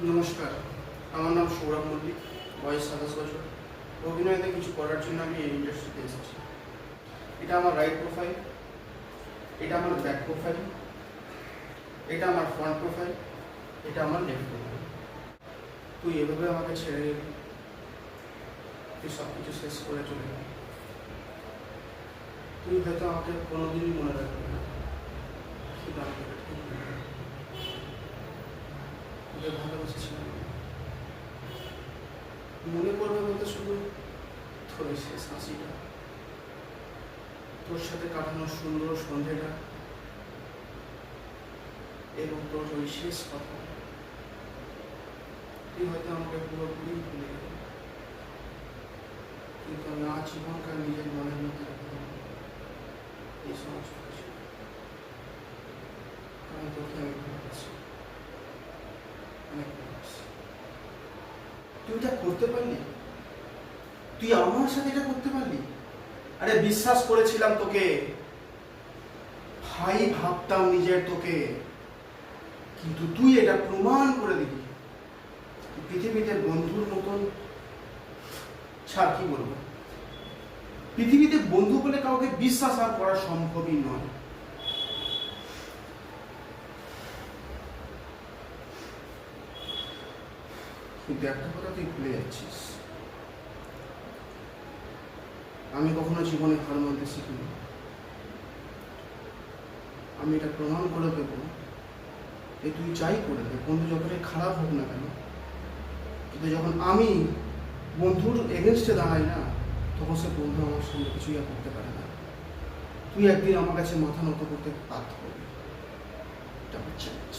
নমস্কার, আমার নাম সৌরভ মল্লিক, বয়স 27 বছর। অভিনয়তে কিছু করার জন্য আমি এই ইন্ডাস্ট্রিতে এসেছি। এটা আমার রাইট প্রোফাইল, এটা আমার ব্যাক প্রোফাইল, এটা আমার ফ্রন্ট প্রোফাইল, এটা আমার লেফট প্রোফাইল। তুই এভাবে আমাকে ছেড়ে গেলি, তুই সব কিছু শেষ করে চলে গেলি। তুই হয়তো আমাকে কোনোদিনই মনে রাখবি না, কিন্তু আমাকে ঠিক মনে রাখবি। তোকে ভালোবেসেছিলাম, মনে পড়বে বলতে শুধু তোর শেষ হাসিটা, তোর সাথে কাটানো সুন্দর সন্ধেটা এবং তোর ওই শেষ কথা। তুই হয়তো আমাকে পুরোপুরি ভুলে গেলি, কিন্তু আমি আজীবনকার নিজের মনের মধ্যে রাখতে এই সমস্ত কিছু, কারণ তোকে আমি ভালোবাসি, অনেক ভালোবাসি। তুই এটা করতে পারলি, তুই আমার সাথে এটা করতে পারলি। আরে বিশ্বাস করেছিলাম তোকে, ভাই ভাবতাম নিজের তোকে, কিন্তু তুই এটা প্রমাণ করে দিলি পৃথিবীতে বন্ধুর মতন। ছাড়, কি বলবো, পৃথিবীতে বন্ধু বলে কাউকে বিশ্বাস আর করা সম্ভবই নয়। কিন্তু একটা কথা তুই ভুলে যাচ্ছিস, আমি কখনো জীবনে হার মানতে শিখিনি। আমি এটা প্রমাণ করে দেবো যে তুই যাই করে দে, বন্ধু যতটাই খারাপ হোক না কেন, কিন্তু যখন আমি বন্ধুর এগেনস্টে দাঁড়াই না, তখন সে বন্ধু আমার সঙ্গে কিছুই আর করতে পারে না। তুই একদিন আমার কাছে মাথা নত করতে বাধ্য করবি, এটা আমার চ্যালেঞ্জ।